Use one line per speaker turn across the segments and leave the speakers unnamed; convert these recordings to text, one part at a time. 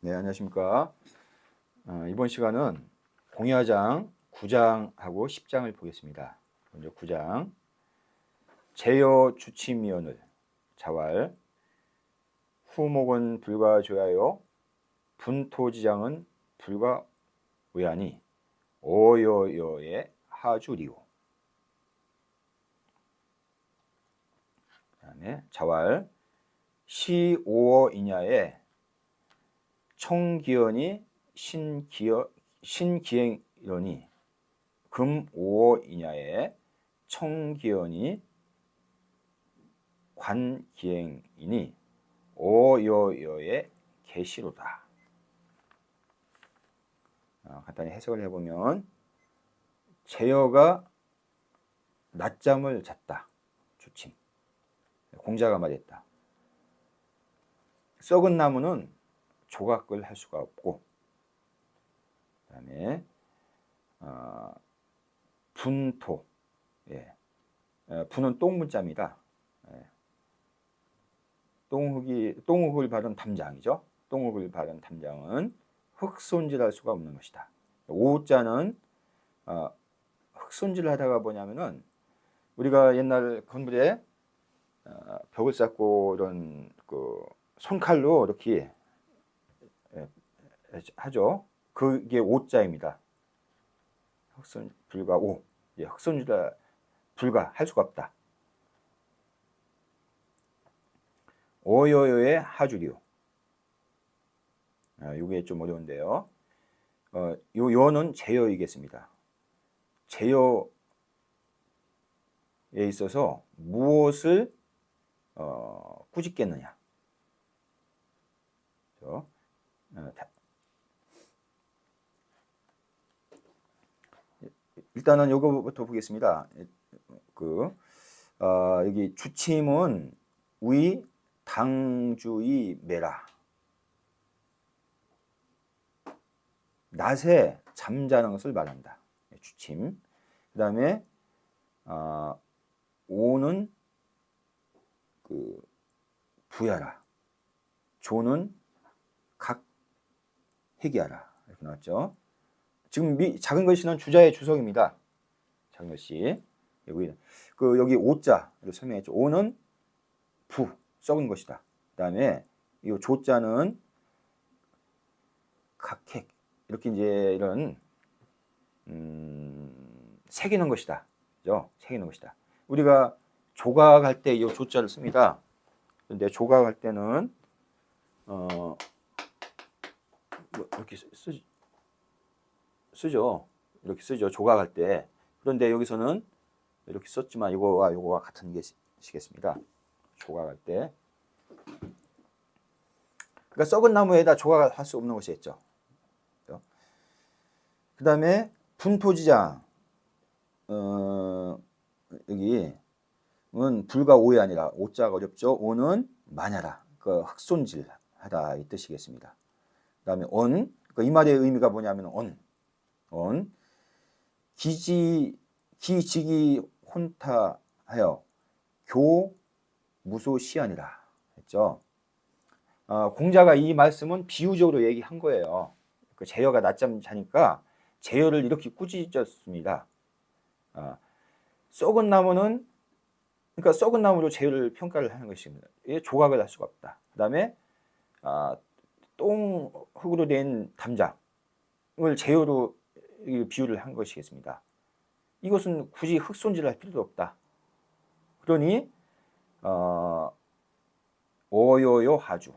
네, 안녕하십니까. 이번 시간은 공야장 9장하고 10장을 보겠습니다. 먼저 9장. 제여 주침이언을 자왈 후목은 불가 조야요 분토지장은 불가 외하니 오여여의 하주리오. 그다음에 자왈 시오어 이냐에 청기연이 신기행이러니 금오어 이냐에 청기연이 관기행이니 오여여의 계시로다. 간단히 해석을 해보면 제여가 낮잠을 잤다. 주침. 공자가 말했다. 썩은 나무는 조각을 할 수가 없고, 그 다음에 분토, 분은 똥문자입니다. 똥흙을 바른 담장이죠. 똥흙을 바른 담장은 흙손질할 수가 없는 것이다. 오자는 흙손질을 하다가 뭐냐면은 우리가 옛날 건물에 벽을 쌓고 이런 그 손칼로 이렇게 하죠. 그게 오자입니다. 흙손 불가 오. 흙손질 불가 할 수가 없다. 오여여의 하주리오. 이게 좀 어려운데요. 요 요는 제여이겠습니다. 제여에 있어서 무엇을 꾸짖겠느냐. 일단은 요거부터 보겠습니다. 여기 주침은 위 당주의 매라. 낮에 잠자는 것을 말한다. 주침. 그 다음에 오는 부야라. 조는 각 회기하라. 이렇게 나왔죠. 지금 작은 글씨는 주자의 주석입니다. 작은 글씨. 여기 오자를 설명했죠. 오는 부, 썩은 것이다. 그 다음에 이 조자는 각핵. 이렇게 이제 이런 새기는 것이다. 그죠? 새기는 것이다. 우리가 조각할 때 이 조자를 씁니다. 그런데 조각할 때는 이렇게 쓰죠. 이렇게 쓰죠. 조각할 때. 그런데 여기서는 이렇게 썼지만 이거와 이거와 같은 것이겠습니다. 조각할 때. 그러니까 썩은 나무에다 조각할 수 없는 것이겠죠. 그 다음에 분토지장. 여기는 불과 오이 아니라 오자가 어렵죠. 오는 마냐라. 흙손질하다 이 뜻이겠습니다. 그 다음에 온. 이 말의 의미가 뭐냐면 온. 기지기 혼타하여 교무소시하니라 했죠. 공자가 이 말씀은 비유적으로 얘기한 거예요. 제여가 낮잠 자니까 제여를 이렇게 꾸짖었습니다. 썩은 나무는 그러니까 썩은 나무로 제여를 평가를 하는 것입니다. 이게 조각을 할 수가 없다. 그 다음에 똥흙으로 된 담장을 제여로 비유를 한 것이겠습니다. 이것은 굳이 흙손질을 할 필요도 없다. 그러니 오요요 하주.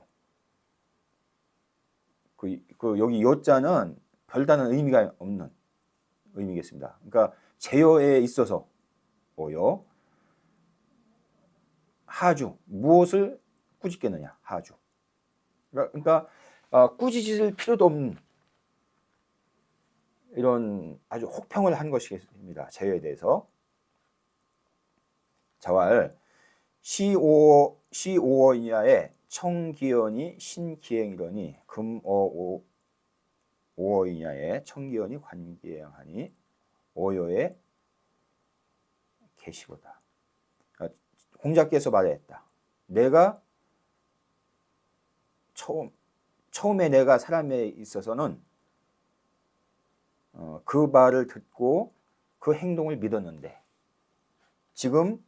여기 요자는 별다른 의미가 없는 의미겠습니다. 그러니까 제여에 있어서 오요 하주 무엇을 꾸짖겠느냐 하주. 그러니까 꾸짖을 필요도 없는 이런 아주 혹평을 한 것이겠습니다. 제여에 대해서. 자왈 시오어 이하에 청기연이 신기행이러니 금오어 이하에 청기연이 관기행하니 오여의 계시로다. 공자께서 말했다. 내가 처음 처음에 내가 사람에 있어서는 그 말을 듣고 그 행동을 믿었는데 지금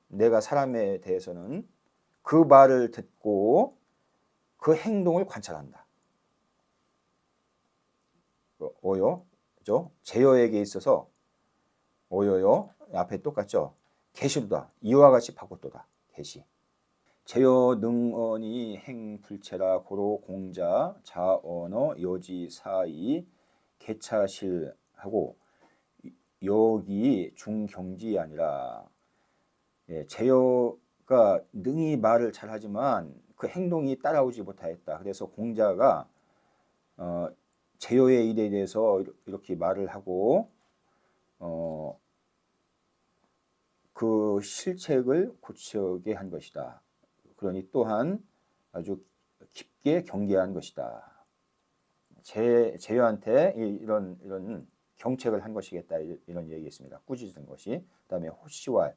내가 사람에 대해서는 그 말을 듣고 그 행동을 관찰한다. 오요, 그죠? 제요에게 있어서 오요요 앞에 똑같죠? 계시로다. 이와 같이 바꿨도다. 계시. 제요 능언이 행불체라 고로 공자 자언어 여지 사이 개차실하고 여기 중경지 아니라 제요가 능히 말을 잘하지만 그 행동이 따라오지 못하였다. 그래서 공자가 제요의 일에 대해서 이렇게 말을 하고 그 실책을 고치게 한 것이다. 그러니 또한 아주 깊게 경계한 것이다. 제요한테 이런 경책을 한 것이겠다 이런 얘기했습니다. 꾸짖은 것이. 그다음에 호시왈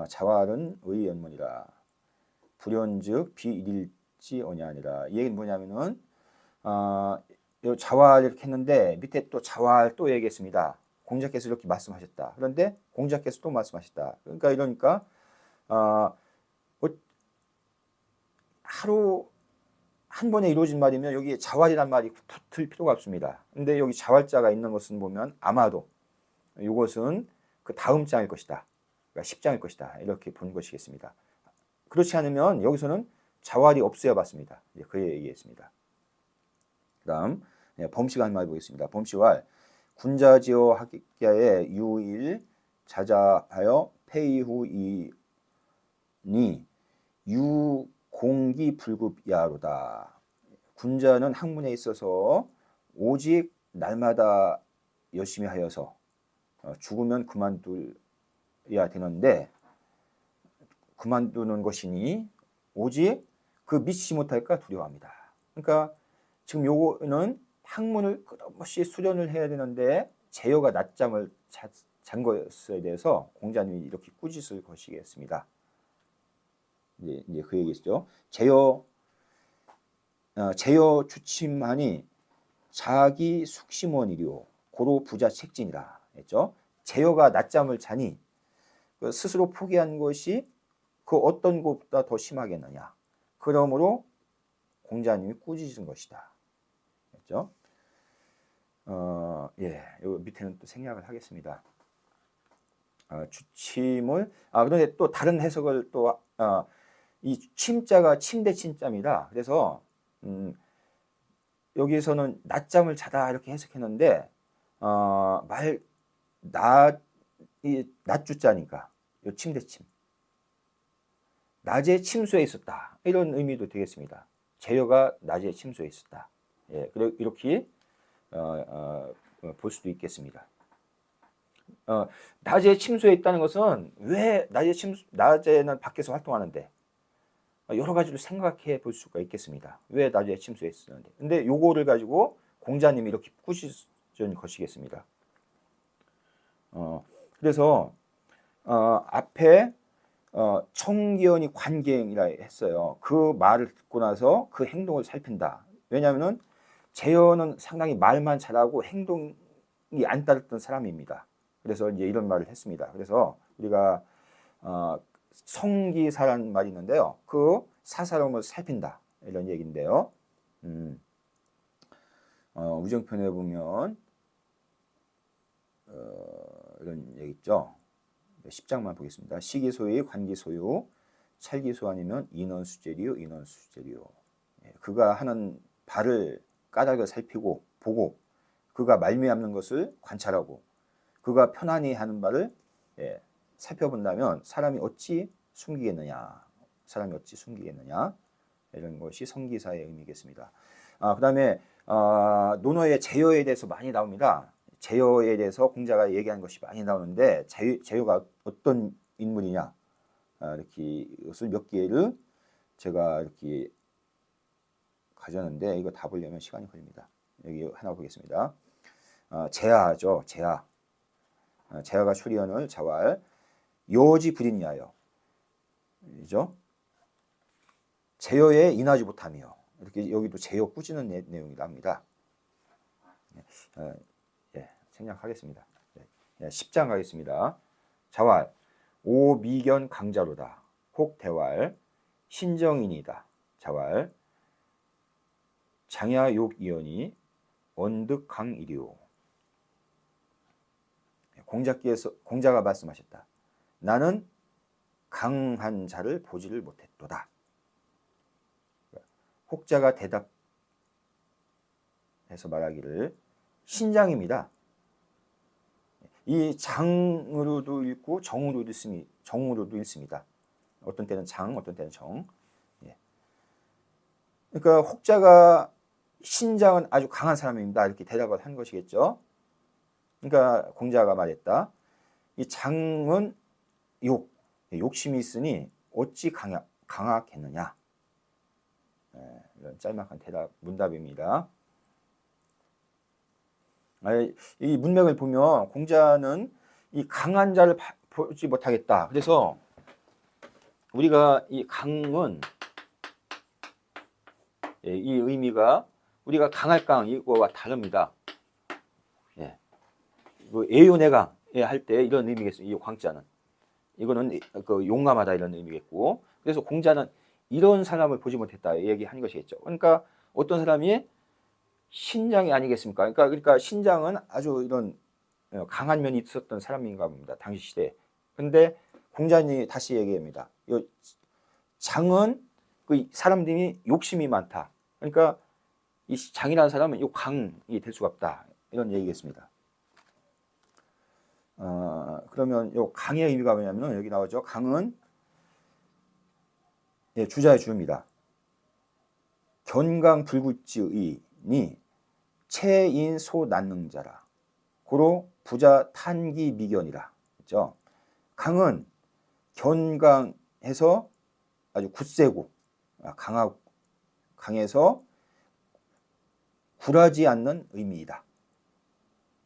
자왈은 의연문이라 불연즉 비일지언이 아니라 이 얘기는 뭐냐면은 자왈 이렇게 했는데 밑에 또 자왈 또 얘기했습니다. 공자께서 이렇게 말씀하셨다. 그런데 공자께서 또 말씀하셨다. 그러니까 이러니까 하루 한 번에 이루어진 말이면 여기 자왈이란 말이 붙을 필요가 없습니다. 근데 여기 자왈자가 있는 것은 보면 아마도 이것은 그 다음 장일 것이다. 그러니까 10장일 것이다. 이렇게 본 것이겠습니다. 그렇지 않으면 여기서는 자왈이 없어야 봤습니다. 그 얘기했습니다. 그다음 범씨가 한 말 보겠습니다. 범씨왈 군자지어 학자의 유일 자자하여 폐이후이니 유공기 불급야로다. 군자는 학문에 있어서 오직 날마다 열심히 하여서 죽으면 그만둬야 되는데 그만두는 것이니 오직 그 미치지 못할까 두려워합니다. 그러니까 지금 요거는 학문을 끝없이 수련을 해야 되는데 제요가 낮잠을 잔 것에 대해서 공자님이 이렇게 꾸짖을 것이겠습니다. 이제 그 얘기죠. 제요 주침하니 자기 숙심원이요 고로 부자 책진이라 했죠. 제요가 낮잠을 자니 스스로 포기한 것이 그 어떤 것보다 더 심하겠느냐. 그러므로 공자님이 꾸짖은 것이다. 했죠. 요 밑에는 또 생략을 하겠습니다. 주침을 그런데 또 다른 해석을 또 이 침자가 침대 침자입니다. 그래서 여기서는 낮잠을 자다 이렇게 해석했는데 낮주자니까 요 침대침 낮에 침수에 있었다 이런 의미도 되겠습니다. 제요가 낮에 침수에 있었다. 이렇게 볼 수도 있겠습니다. 낮에 침수에 있다는 것은 왜 낮에는 밖에서 활동하는데 여러 가지로 생각해 볼 수가 있겠습니다. 왜 낮에 침수에 있었는데. 근데 요거를 가지고 공자님이 이렇게 꾸짖은 것이겠습니다. 그래서 앞에 청기현이 관갱이라 했어요. 그 말을 듣고 나서 그 행동을 살핀다. 왜냐하면 제요는 상당히 말만 잘하고 행동이 안 따랐던 사람입니다. 그래서 이제 이런 말을 했습니다. 그래서 우리가 성기사라는 말이 있는데요. 그 사사로움을 살핀다 이런 얘기인데요. 우정편에 보면 이런 얘기 있죠. 10장만 보겠습니다. 시기소유, 관기소유, 찰기소 아니면 인원수재리요, 인원수재리요. 그가 하는 발을 까닭을 살피고 보고 그가 말미암는 것을 관찰하고 그가 편안히 하는 바를 살펴본다면 사람이 어찌 숨기겠느냐. 이런 것이 성기사의 의미겠습니다. 그 다음에 논어의 제요에 대해서 많이 나옵니다. 제요에 대해서 공자가 얘기한 것이 많이 나오는데 제요가 어떤 인물이냐 이렇게 이것을 몇 개를 제가 이렇게 가졌는데 이거 다 보려면 시간이 걸립니다. 여기 하나 보겠습니다. 제하죠. 제하가 출연을 자왈 요지 불인이하여 이죠. 제요에 인하지 못하며 이렇게 여기도 제역 꾸짖는 내용이 나옵니다. 생략하겠습니다. 10장 가겠습니다. 자왈 오미견 강자로다. 혹 대왈 신정인이다. 자왈 장야욕이언이 언득 강이리오. 공자가 말씀하셨다. 나는 강한 자를 보지를 못했도다. 혹자가 대답해서 말하기를 신장입니다. 이 장으로도 읽고 정으로도 읽습니다. 어떤 때는 장, 어떤 때는 정. 그러니까 혹자가 신장은 아주 강한 사람입니다. 이렇게 대답을 한 것이겠죠. 그러니까 공자가 말했다. 이 장은 욕심이 있으니 어찌 강하겠느냐. 이런 짤막한 문답입니다. 이 문맥을 보면 공자는 이 강한 자를 보지 못하겠다. 그래서 우리가 이 강은 이 의미가 우리가 강할 강 이거와 다릅니다. 애요내강 할 때 이런 의미겠습니다. 이 광자는 이거는 그 용감하다 이런 의미겠고, 그래서 공자는 이런 사람을 보지 못했다 얘기한 것이겠죠. 그러니까 어떤 사람이 신장이 아니겠습니까? 그러니까 신장은 아주 이런 강한 면이 있었던 사람인가 봅니다. 당시 시대에. 근데 공자님이 다시 얘기합니다. 장은 그 사람들이 욕심이 많다. 그러니까 이 장이라는 사람은 이 강이 될 수가 없다. 이런 얘기겠습니다. 그러면 이 강의 의미가 뭐냐면 여기 나오죠. 강은 주자의 주입니다. 견강 불구치의니 체인소 난능자라. 고로 부자 탄기 미견이라. 그렇죠? 강은 견강해서 아주 굳세고 강해서 굴하지 않는 의미이다.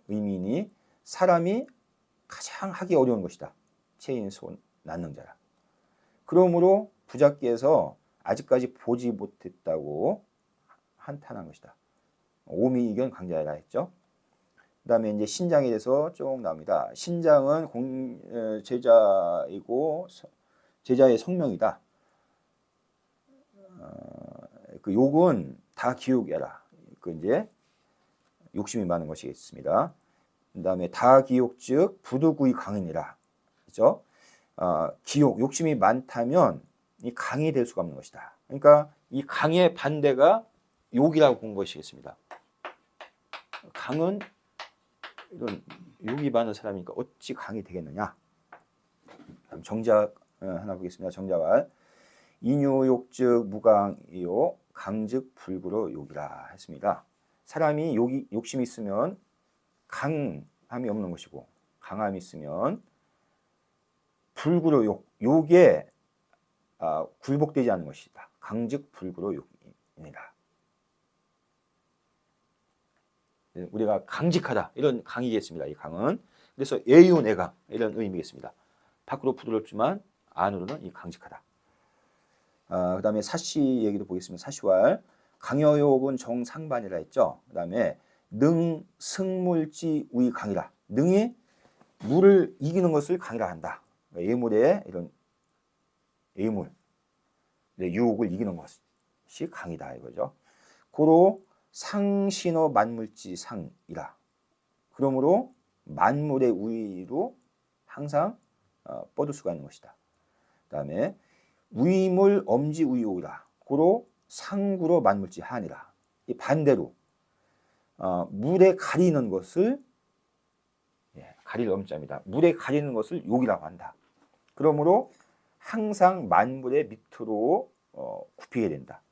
의미니 사람이 가장 하기 어려운 것이다. 체인소 난능자라. 그러므로 부자께서 아직까지 보지 못했다고 한탄한 것이다. 오미이견 강자라 했죠. 그 다음에 이제 신장에 대해서 쭉 나옵니다. 신장은 제자이고 제자의 성명이다. 그 욕은 다 기욕이라. 그 이제 욕심이 많은 것이겠습니다. 그 다음에 다 기욕 즉 부득의 강이니라. 그렇죠? 기욕, 욕심이 많다면 이 강이 될 수가 없는 것이다. 그러니까 이 강의 반대가 욕이라고 본 것이겠습니다. 강은 이런 욕이 많은 사람이니까 어찌 강이 되겠느냐. 정작 하나 보겠습니다. 정자왈 인유욕 즉 무강이요 강즉 불구로 욕이라 했습니다. 사람이 욕심이 있으면 강함이 없는 것이고 강함이 있으면 불구로 욕에 굴복되지 않는 것이다. 강즉 불구로 욕이니라. 우리가 강직하다 이런 강이겠습니다. 이 강은 그래서 애유내강 이런 의미겠습니다. 밖으로 부드럽지만 안으로는 이 강직하다. 그 다음에 사시 얘기도 보겠습니다. 사시왈 강여욕은 정상반이라 했죠. 그 다음에 능 승물지 우이 강이라. 능이 물을 이기는 것을 강이라 한다. 예물의 이런 예물, 유혹을 이기는 것이 강이다 이거죠. 고로 상신어 만물지 상이라. 그러므로 만물의 우위로 항상 뻗을 수가 있는 것이다. 그 다음에 위물 엄지 우이오이라. 고로 상구로 만물지 한이라. 이 반대로 물에 가리는 것을 가릴 엄자입니다. 물에 가리는 것을 욕이라고 한다. 그러므로 항상 만물의 밑으로 굽히게 된다.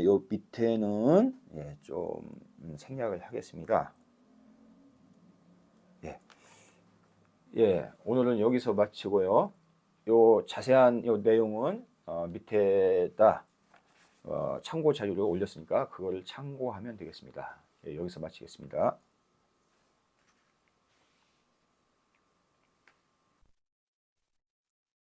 요 밑에는 좀 생략을 하겠습니다. 오늘은 여기서 마치고요. 요 자세한 요 내용은 밑에다 참고 자료를 올렸으니까 그거를 참고하면 되겠습니다. 여기서 마치겠습니다.